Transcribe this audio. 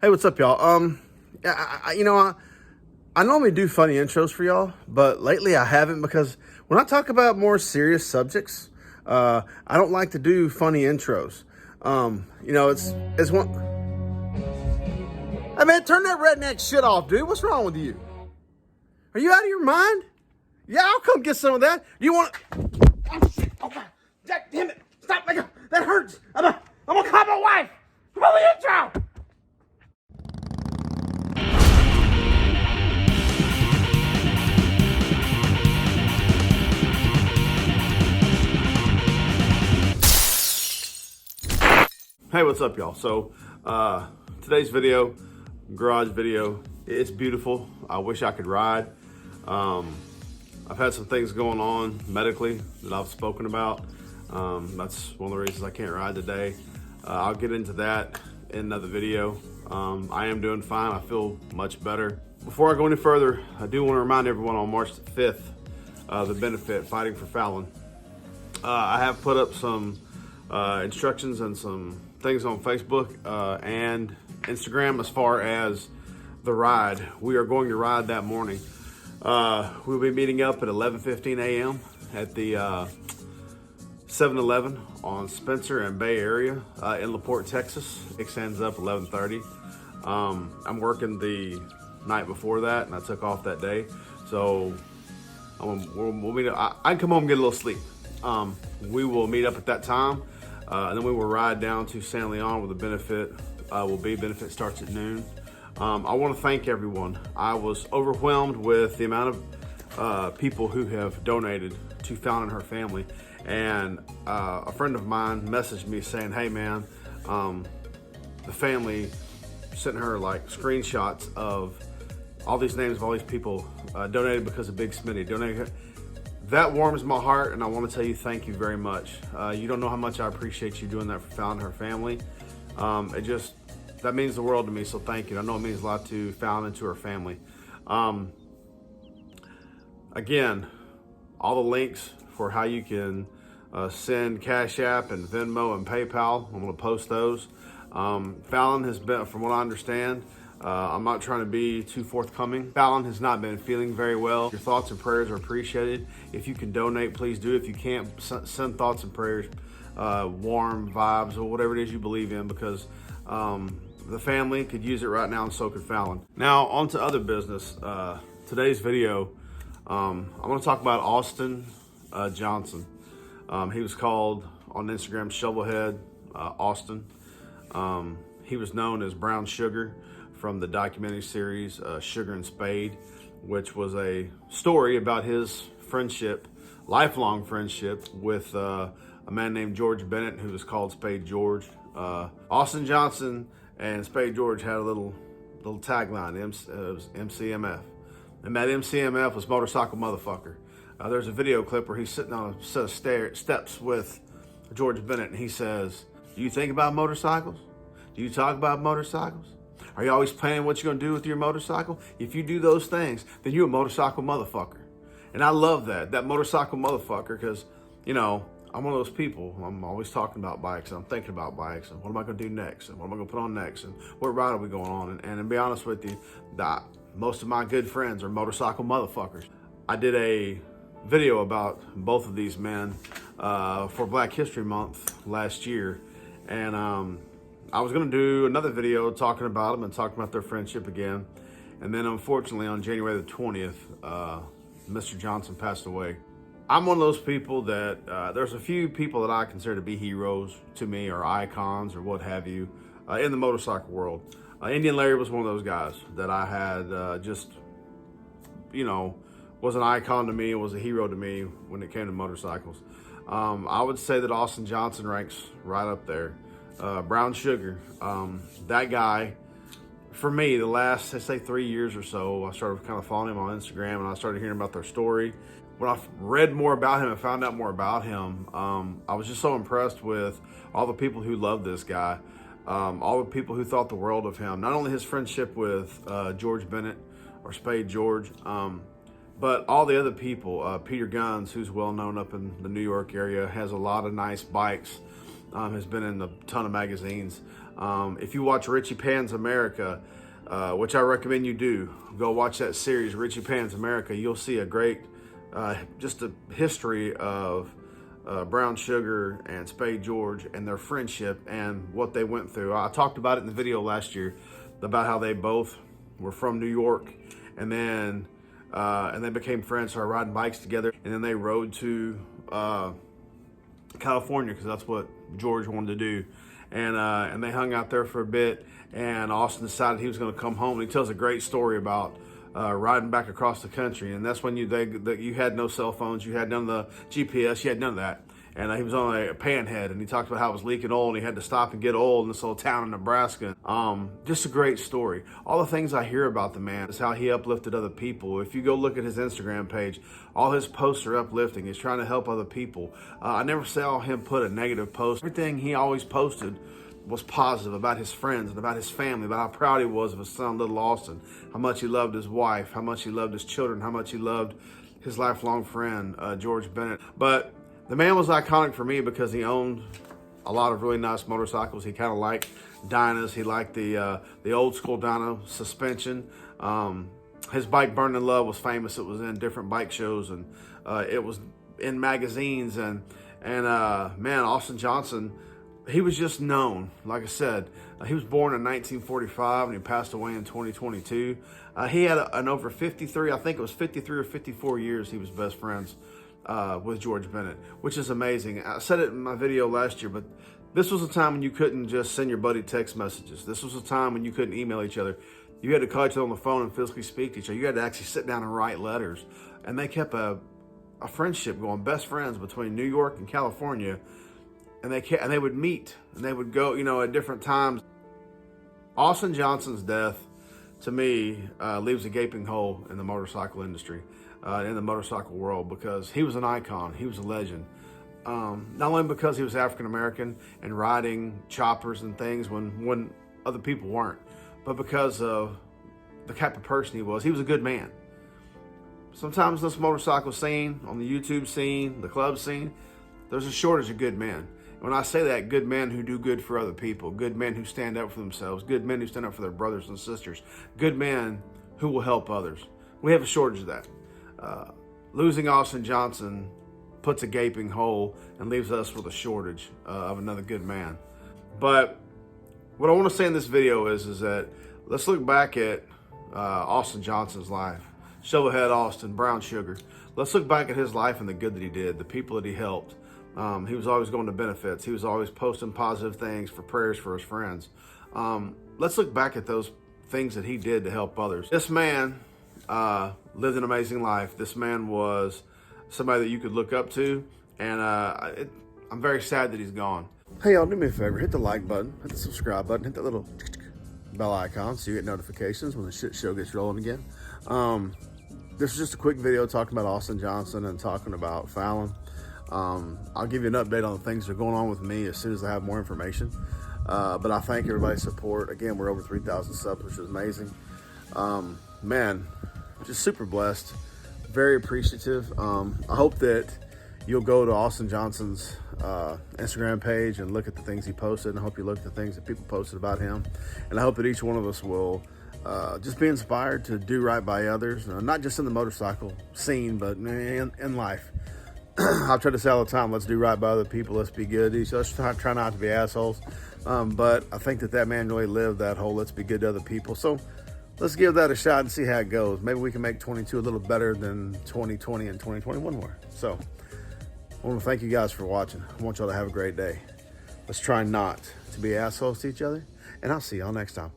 Hey, what's up, y'all? I normally do funny intros for y'all, but lately I haven't because when I talk about more serious subjects, I don't like to do funny intros. It's one. Hey man, turn that redneck shit off, dude. What's wrong with you? Are you out of your mind? Yeah, I'll come get some of that. You want? Oh shit! Oh god! Jack, damn it! Stop! That hurts. I'm gonna call my wife. Roll the intro. Hey, what's up, y'all? So, today's video, garage video, it's beautiful. I wish I could ride. I've had some things going on medically that I've spoken about. That's one of the reasons I can't ride today. I'll get into that in another video. I am doing fine. I feel much better. Before I go any further, I do want to remind everyone on March 5th, the benefit, Fighting for Fallon. I have put up some instructions and some things on Facebook and Instagram as far as the ride. We are going to ride that morning. We'll be meeting up at 11:15 a.m. at the 7-Eleven on Spencer and Bay Area in LaPorte, Texas. It ends up 11:30. I'm working the night before that, and I took off that day, so we'll meet up. I can come home and get a little sleep. We will meet up at that time. And then we will ride down to San Leon where the benefit will be. Benefit starts at noon. I want to thank everyone. I was overwhelmed with the amount of people who have donated to Fallon and her family. And a friend of mine messaged me saying, hey man, the family sent her like screenshots of all these names of all these people donated because of Big Smitty. Donated. That warms my heart, and I want to tell you thank you very much. You don't know how much I appreciate you doing that for Fallon and her family. That means the world to me, so thank you. I know it means a lot to Fallon and to her family. Again, all the links for how you can send Cash App and Venmo and PayPal, I'm going to post those. Fallon has been, from what I understand, I'm not trying to be too forthcoming. Fallon has not been feeling very well. Your thoughts and prayers are appreciated. If you can donate, please do. If you can't, send thoughts and prayers, warm vibes, or whatever it is you believe in, because the family could use it right now, and so could Fallon. Now, on to other business. Today's video, I'm going to talk about Austin Johnson. He was called on Instagram Shovelhead Austin. He was known as Brown Sugar from the documentary series Sugar and Spade, which was a story about his friendship, lifelong friendship with a man named George Bennett, who was called Spade George. Austin Johnson and Spade George had a little tagline. It was MCMF, and that MCMF was motorcycle motherfucker. There's a video clip where he's sitting on a set of steps with George Bennett, and he says, "Do you think about motorcycles? Do you talk about motorcycles? Are you always planning what you're gonna do with your motorcycle? If you do those things, then you're a motorcycle motherfucker." And I love that motorcycle motherfucker, because, you know, I'm one of those people. I'm always talking about bikes, and I'm thinking about bikes, and what am I gonna do next, and what am I gonna put on next, and what ride are we going on? And to be honest with you, most of my good friends are motorcycle motherfuckers. I did a video about both of these men for Black History Month last year, and I was going to do another video talking about them and talking about their friendship again. And then unfortunately on January the 20th, Mr. Johnson passed away. I'm one of those people that, there's a few people that I consider to be heroes to me, or icons or what have you, in the motorcycle world. Indian Larry was one of those guys that I had just, you know, was an icon to me, was a hero to me when it came to motorcycles. I would say that Austin Johnson ranks right up there. Brown Sugar, that guy, for me, the last, say 3 years or so, I started kind of following him on Instagram, and I started hearing about their story. When I read more about him and found out more about him, I was just so impressed with all the people who loved this guy, all the people who thought the world of him. Not only his friendship with George Bennett, or Spade George, but all the other people. Peter Guns, who's well known up in the New York area, has a lot of nice bikes. Has been in a ton of magazines. If you watch Richie Pan's America, which I recommend you do, go watch that series, Richie Pan's America. You'll see a great, just a history of Brown Sugar and Spade George and their friendship and what they went through. I talked about it in the video last year about how they both were from New York, and then and they became friends, started riding bikes together, and then they rode to California because that's what George wanted to do, and they hung out there for a bit. And Austin decided he was going to come home, and he tells a great story about riding back across the country. And that's when you had no cell phones, you had none of the GPS, you had none of that. And he was on a panhead, and he talked about how it was leaking oil, and he had to stop and get oil in this little town in Nebraska. Just a great story. All the things I hear about the man is how he uplifted other people. If you go look at his Instagram page, all his posts are uplifting. He's trying to help other people. I never saw him put a negative post. Everything he always posted was positive about his friends and about his family, about how proud he was of his son, little Austin, how much he loved his wife, how much he loved his children, how much he loved his lifelong friend, George Bennett. But the man was iconic for me because he owned a lot of really nice motorcycles. He kind of liked dynos. He liked the old school dyno suspension. His bike Burning Love was famous. It was in different bike shows, and it was in magazines. And man, Austin Johnson, he was just known. Like I said, he was born in 1945 and he passed away in 2022. He had an over 53, I think it was 53 or 54 years he was best friends with George Bennett, which is amazing. I said it in my video last year, but this was a time when you couldn't just send your buddy text messages. This was a time when you couldn't email each other. You had to call each other on the phone and physically speak to each other. You had to actually sit down and write letters. And they kept a friendship going, best friends between New York and California. And they would meet, and they would go, at different times. Austin Johnson's death, to me, leaves a gaping hole in the motorcycle industry, in the motorcycle world, because he was an icon. He was a legend. Not only because he was African-American and riding choppers and things when other people weren't, but because of the type of person he was. He was a good man. Sometimes this motorcycle scene, on the YouTube scene, the club scene, there's a shortage of good men. When I say that, good men who do good for other people, good men who stand up for themselves, good men who stand up for their brothers and sisters, good men who will help others. We have a shortage of that. Losing Austin Johnson puts a gaping hole and leaves us with a shortage of another good man. But what I want to say in this video is that let's look back at Austin Johnson's life. Shovelhead Austin, Brown Sugar. Let's look back at his life and the good that he did, the people that he helped. He was always going to benefits. He was always posting positive things for prayers for his friends. Let's look back at those things that he did to help others. This man lived an amazing life. This man was somebody that you could look up to, and I'm very sad that he's gone. Hey, y'all, do me a favor. Hit the like button, hit the subscribe button, hit that little bell icon so you get notifications when the shit show gets rolling again. This is just a quick video talking about Austin Johnson and talking about Fallon. I'll give you an update on the things that are going on with me as soon as I have more information. But I thank everybody's support. Again, we're over 3,000 subs, which is amazing. Man, just super blessed, very appreciative. I hope that you'll go to Austin Johnson's Instagram page and look at the things he posted, and I hope you look at the things that people posted about him. And I hope that each one of us will just be inspired to do right by others, not just in the motorcycle scene, but in life. I've tried to say all the time, let's do right by other people, let's be good. Let's try not to be assholes. But I think that man really lived that whole let's be good to other people. So let's give that a shot and see how it goes. Maybe we can make 22 a little better than 2020 and 2021 were. So I want to thank you guys for watching. I want y'all to have a great day. Let's try not to be assholes to each other, and I'll see y'all next time.